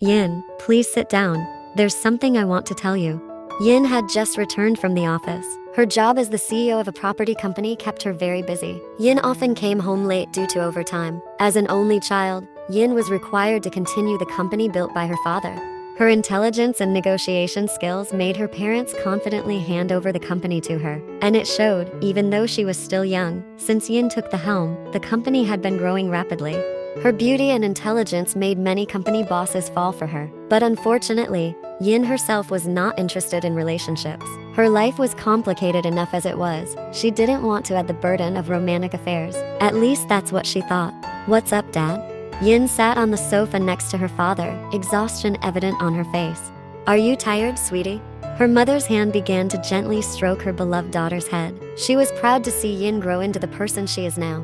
Yin, please sit down. There's something I want to tell you. Yin had just returned from the office. Her job as the CEO of a property company kept her very busy. Yin often came home late due to overtime. As an only child, Yin was required to continue the company built by her father. Her intelligence and negotiation skills made her parents confidently hand over the company to her. And it showed, even though she was still young. Since Yin took the helm, the company had been growing rapidly. Her beauty and intelligence made many company bosses fall for her. But unfortunately, Yin herself was not interested in relationships. Her life was complicated enough as it was. She didn't want to add the burden of romantic affairs. At least that's what she thought. "What's up, Dad?" Yin sat on the sofa next to her father, exhaustion evident on her face. "Are you tired, sweetie?" Her mother's hand began to gently stroke her beloved daughter's head. She was proud to see Yin grow into the person she is now.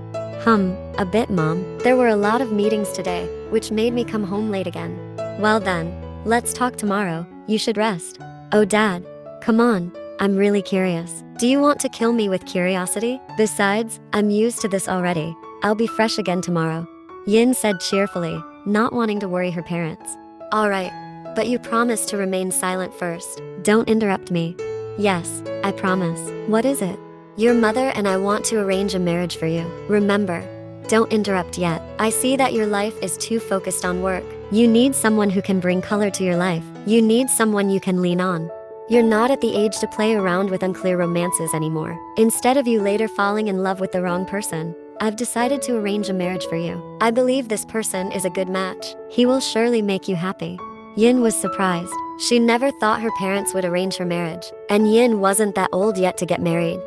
A bit, Mom. There were a lot of meetings today, which made me come home late again." "Well then, let's talk tomorrow. You should rest." "Oh, Dad, come on. I'm really curious. Do you want to kill me with curiosity? Besides, I'm used to this already. I'll be fresh again tomorrow," Yin said cheerfully, not wanting to worry her parents. "All right, but you promise to remain silent first. Don't interrupt me." "Yes, I promise." "What is it?" "Your mother and I want to arrange a marriage for you. Remember, don't interrupt yet. I see that your life is too focused on work. You need someone who can bring color to your life. You need someone you can lean on. You're not at the age to play around with unclear romances anymore. Instead of you later falling in love with the wrong person, I've decided to arrange a marriage for you. I believe this person is a good match. He will surely make you happy." Yin was surprised. She never thought her parents would arrange her marriage. And Yin wasn't that old yet to get married.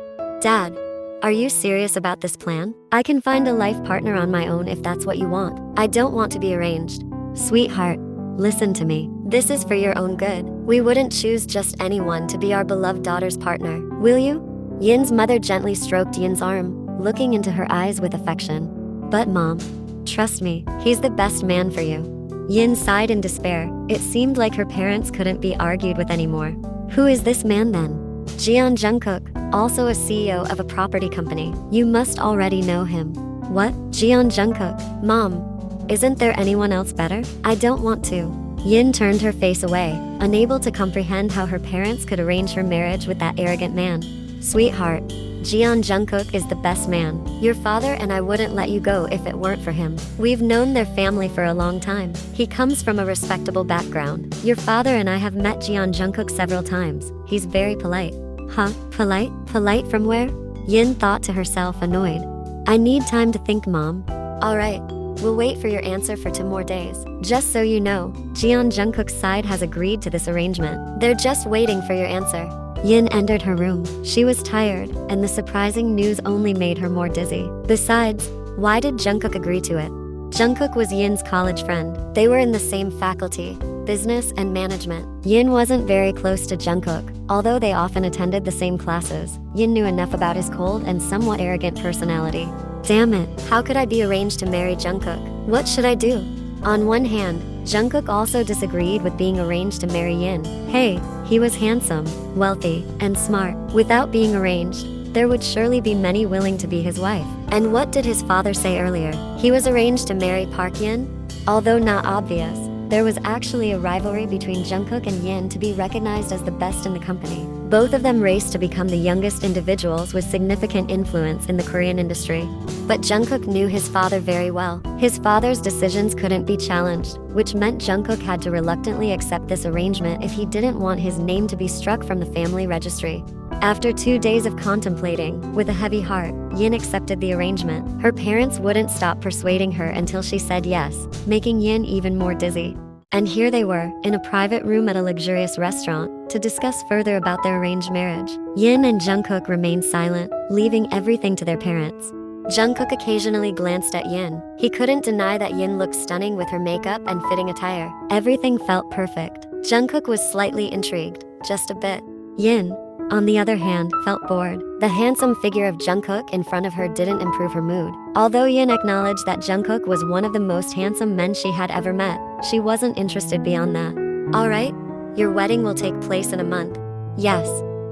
"Dad, are you serious about this plan? I can find a life partner on my own if that's what you want. I don't want to be arranged." "Sweetheart, listen to me. This is for your own good. We wouldn't choose just anyone to be our beloved daughter's partner. Will you?" Yin's mother gently stroked Yin's arm, looking into her eyes with affection. "But Mom, trust me, he's the best man for you." Yin sighed in despair. It seemed like her parents couldn't be argued with anymore. "Who is this man then?" Jungkook, also a CEO of a property company. You must already know him." "What? Jungkook? Mom, isn't there anyone else better? I don't want to." Yin turned her face away, unable to comprehend how her parents could arrange her marriage with that arrogant man. "Sweetheart, Jungkook is the best man. Your father and I wouldn't let you go if it weren't for him. We've known their family for a long time. He comes from a respectable background. Your father and I have met Jungkook several times. He's very polite." "Huh? Polite? Polite from where?" Yin thought to herself, annoyed. "I need time to think, Mom." "All right, we'll wait for your answer for 2 more days. Just so you know, Jungkook's side has agreed to this arrangement. They're just waiting for your answer." Yin entered her room. She was tired, and the surprising news only made her more dizzy. Besides, why did Jungkook agree to it? Jungkook was Yin's college friend. They were in the same faculty, business and management. Yin wasn't very close to Jungkook, although they often attended the same classes. Yin knew enough about his cold and somewhat arrogant personality. Damn it, how could I be arranged to marry Jungkook? What should I do? On one hand, Jungkook also disagreed with being arranged to marry Yin. Hey, he was handsome, wealthy, and smart. Without being arranged, there would surely be many willing to be his wife. And what did his father say earlier? He was arranged to marry Park Yin? Although not obvious, there was actually a rivalry between Jungkook and Yin to be recognized as the best in the company. Both of them raced to become the youngest individuals with significant influence in the Korean industry. But Jungkook knew his father very well. His father's decisions couldn't be challenged, which meant Jungkook had to reluctantly accept this arrangement if he didn't want his name to be struck from the family registry. After 2 days of contemplating, with a heavy heart, Yin accepted the arrangement. Her parents wouldn't stop persuading her until she said yes, making Yin even more dizzy. And here they were, in a private room at a luxurious restaurant, to discuss further about their arranged marriage. Yin and Jungkook remained silent, leaving everything to their parents. Jungkook occasionally glanced at Yin. He couldn't deny that Yin looked stunning with her makeup and fitting attire. Everything felt perfect. Jungkook was slightly intrigued, just a bit. Yin, on the other hand, felt bored. The handsome figure of Jungkook in front of her didn't improve her mood. Although Yin acknowledged that Jungkook was one of the most handsome men she had ever met, she wasn't interested beyond that. "All right, your wedding will take place in a month." "Yes,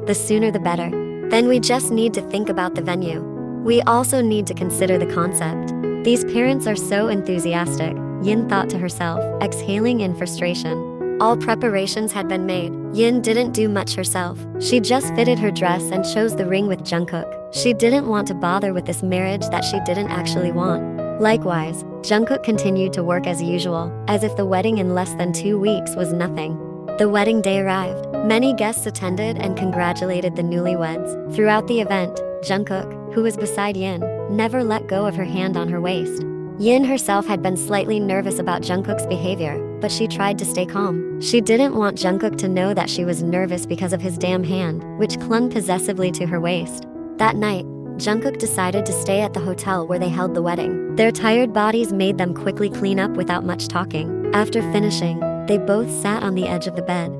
the sooner the better. Then we just need to think about the venue. We also need to consider the concept. These parents are so enthusiastic." Yin thought to herself, exhaling in frustration. All preparations had been made. Yin didn't do much herself. She just fitted her dress and chose the ring with Jungkook. She didn't want to bother with this marriage that she didn't actually want. Likewise, Jungkook continued to work as usual, as if the wedding in less than 2 weeks was nothing. The wedding day arrived. Many guests attended and congratulated the newlyweds. Throughout the event, Jungkook, who was beside Yin, never let go of her hand on her waist. Yin herself had been slightly nervous about Jungkook's behavior, but she tried to stay calm. She didn't want Jungkook to know that she was nervous because of his damn hand, which clung possessively to her waist. That night, Jungkook decided to stay at the hotel where they held the wedding. Their tired bodies made them quickly clean up without much talking. After finishing, they both sat on the edge of the bed.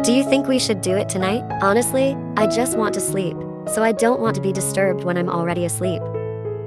"Do you think we should do it tonight? Honestly, I just want to sleep, so I don't want to be disturbed when I'm already asleep."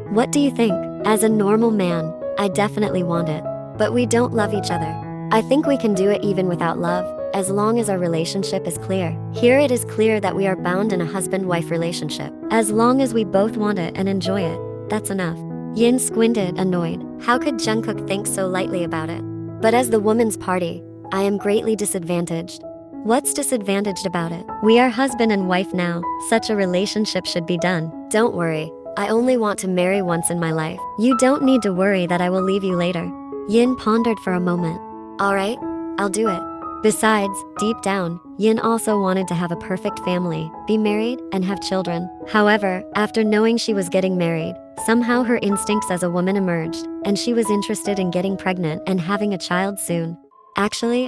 "What do you think?" "As a normal man, I definitely want it. But we don't love each other. I think we can do it even without love, as long as our relationship is clear. Here it is clear that we are bound in a husband-wife relationship. As long as we both want it and enjoy it, that's enough." Yin squinted, annoyed. How could Jungkook think so lightly about it? "But as the woman's party, I am greatly disadvantaged." "What's disadvantaged about it? We are husband and wife now. Such a relationship should be done." "Don't worry. I only want to marry once in my life. You don't need to worry that I will leave you later." Yin pondered for a moment. "Alright, I'll do it." Besides, deep down, Yin also wanted to have a perfect family, be married, and have children. However, after knowing she was getting married, somehow her instincts as a woman emerged, and she was interested in getting pregnant and having a child soon. "Actually,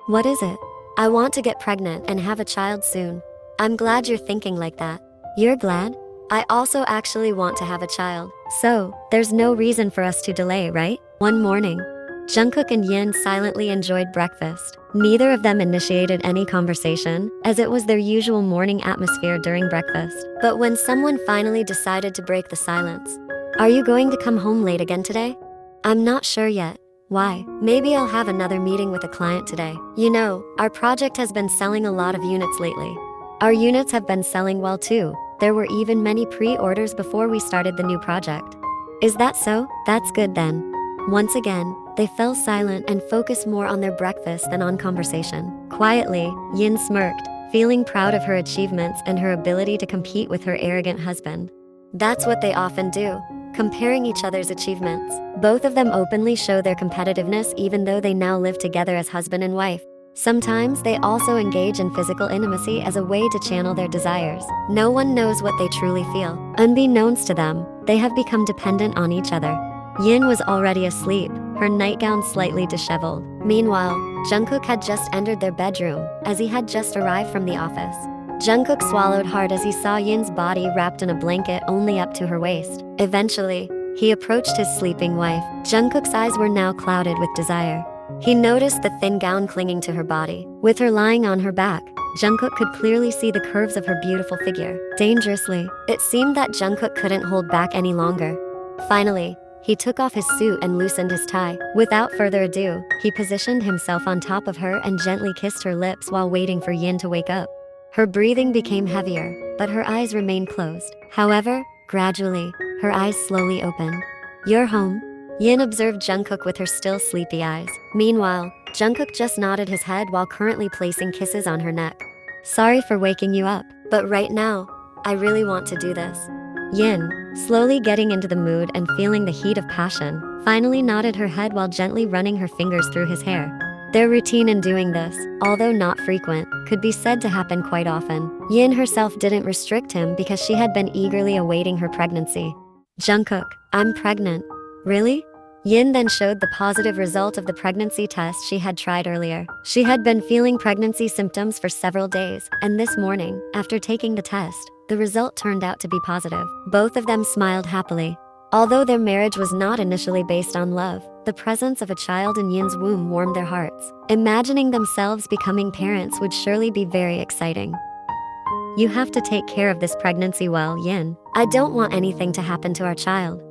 What is it?" "I want to get pregnant and have a child soon." "I'm glad you're thinking like that." "You're glad?" "I also actually want to have a child. So, there's no reason for us to delay, right?" One morning, Jungkook and Yin silently enjoyed breakfast. Neither of them initiated any conversation, as it was their usual morning atmosphere during breakfast. But when someone finally decided to break the silence, "Are you going to come home late again today?" "I'm not sure yet." "Why?" "Maybe I'll have another meeting with a client today. You know, our project has been selling a lot of units lately." "Our units have been selling well too. There were even many pre-orders before we started the new project." "Is that so? That's good then." Once again, they fell silent and focused more on their breakfast than on conversation. Quietly, Yin smirked, feeling proud of her achievements and her ability to compete with her arrogant husband. That's what they often do, comparing each other's achievements. Both of them openly show their competitiveness even though they now live together as husband and wife. Sometimes they also engage in physical intimacy as a way to channel their desires. No one knows what they truly feel. Unbeknownst to them, they have become dependent on each other. Yin was already asleep, her nightgown slightly disheveled. Meanwhile, Jungkook had just entered their bedroom, as he had just arrived from the office. Jungkook swallowed hard as he saw Yin's body wrapped in a blanket only up to her waist. Eventually, he approached his sleeping wife. Jungkook's eyes were now clouded with desire. He noticed the thin gown clinging to her body. With her lying on her back, Jungkook could clearly see the curves of her beautiful figure. Dangerously, it seemed that Jungkook couldn't hold back any longer. Finally, he took off his suit and loosened his tie. Without further ado, he positioned himself on top of her and gently kissed her lips while waiting for Yin to wake up. Her breathing became heavier, but her eyes remained closed. However, gradually, her eyes slowly opened. "You're home?" Yin observed Jungkook with her still sleepy eyes. Meanwhile, Jungkook just nodded his head while currently placing kisses on her neck. "Sorry for waking you up, but right now, I really want to do this." Yin, slowly getting into the mood and feeling the heat of passion, finally nodded her head while gently running her fingers through his hair. Their routine in doing this, although not frequent, could be said to happen quite often. Yin herself didn't restrict him because she had been eagerly awaiting her pregnancy. "Jungkook, I'm pregnant." "Really?" Yin then showed the positive result of the pregnancy test she had tried earlier. She had been feeling pregnancy symptoms for several days, and this morning, after taking the test, the result turned out to be positive. Both of them smiled happily. Although their marriage was not initially based on love, the presence of a child in Yin's womb warmed their hearts. Imagining themselves becoming parents would surely be very exciting. "You have to take care of this pregnancy well, Yin. I don't want anything to happen to our child."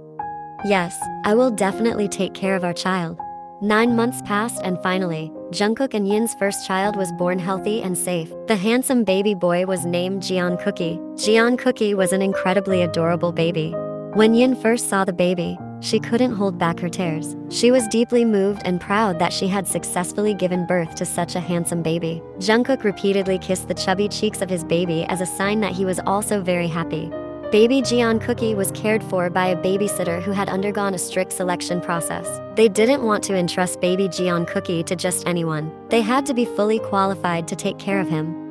"Yes, I will definitely take care of our child." 9 months passed and finally, Jungkook and Yin's first child was born healthy and safe. The handsome baby boy was named Jungkook. Jungkook was an incredibly adorable baby. When Yin first saw the baby, she couldn't hold back her tears. She was deeply moved and proud that she had successfully given birth to such a handsome baby. Jungkook repeatedly kissed the chubby cheeks of his baby as a sign that he was also very happy. Baby Jungkook was cared for by a babysitter who had undergone a strict selection process. They didn't want to entrust baby Jungkook to just anyone. They had to be fully qualified to take care of him.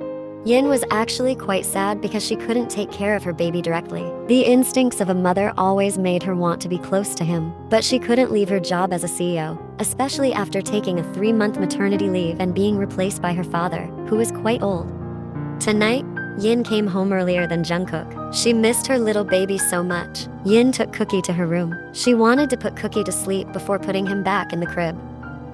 Yin was actually quite sad because she couldn't take care of her baby directly. The instincts of a mother always made her want to be close to him, but she couldn't leave her job as a CEO, especially after taking a 3-month maternity leave and being replaced by her father, who was quite old. Tonight, Yin came home earlier than Jungkook. She missed her little baby so much. Yin took Cookie to her room. She wanted to put Cookie to sleep before putting him back in the crib.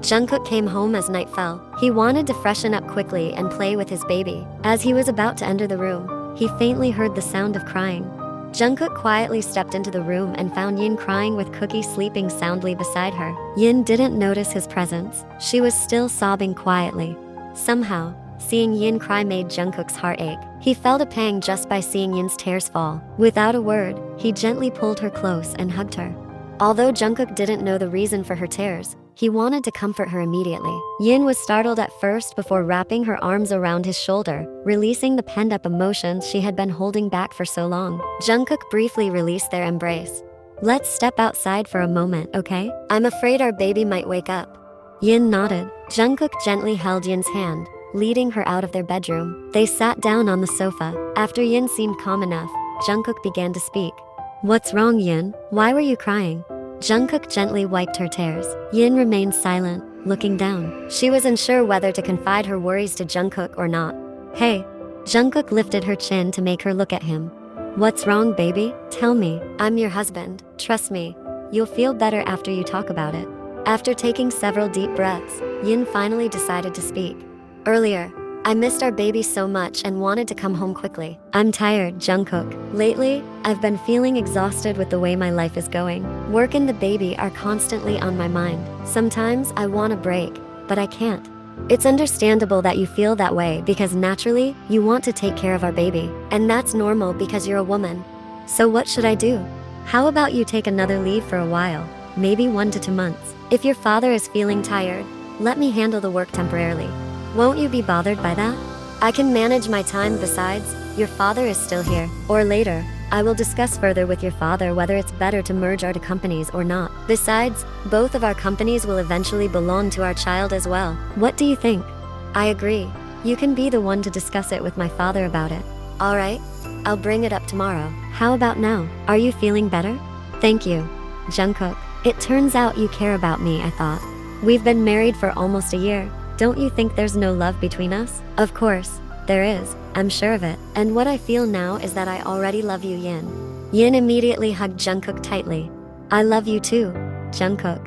Jungkook came home as night fell. He wanted to freshen up quickly and play with his baby. As he was about to enter the room, he faintly heard the sound of crying. Jungkook quietly stepped into the room and found Yin crying with Cookie sleeping soundly beside her. Yin didn't notice his presence. She was still sobbing quietly. Somehow, seeing Yin cry made Jungkook's heart ache. He felt a pang just by seeing Yin's tears fall. Without a word, he gently pulled her close and hugged her. Although Jungkook didn't know the reason for her tears, he wanted to comfort her immediately. Yin was startled at first before wrapping her arms around his shoulder, releasing the pent-up emotions she had been holding back for so long. Jungkook briefly released their embrace. "Let's step outside for a moment, okay? I'm afraid our baby might wake up." Yin nodded. Jungkook gently held Yin's hand, leading her out of their bedroom. They sat down on the sofa. After Yin seemed calm enough, Jungkook began to speak. "What's wrong, Yin? Why were you crying?" Jungkook gently wiped her tears. Yin remained silent, looking down. She was unsure whether to confide her worries to Jungkook or not. "Hey." Jungkook lifted her chin to make her look at him. "What's wrong, baby? Tell me. I'm your husband. Trust me. You'll feel better after you talk about it." After taking several deep breaths, Yin finally decided to speak. "Earlier, I missed our baby so much and wanted to come home quickly. I'm tired, Jungkook. Lately, I've been feeling exhausted with the way my life is going. Work and the baby are constantly on my mind. Sometimes I want a break, but I can't. It's understandable that you feel that way because naturally, you want to take care of our baby. And that's normal because you're a woman. So what should I do? How about you take another leave for a while, maybe 1 to 2 months. If your father is feeling tired, let me handle the work temporarily. Won't you be bothered by that? I can manage my time. Besides, your father is still here. Or later, I will discuss further with your father whether it's better to merge our two companies or not. Besides, both of our companies will eventually belong to our child as well. What do you think?" "I agree. You can be the one to discuss it with my father about it." "All right. I'll bring it up tomorrow." "How about now? Are you feeling better?" "Thank you, Jungkook. It turns out you care about me, I thought. We've been married for almost a year. Don't you think there's no love between us?" "Of course, there is. I'm sure of it. And what I feel now is that I already love you, Yin." Yin immediately hugged Jungkook tightly. "I love you too, Jungkook."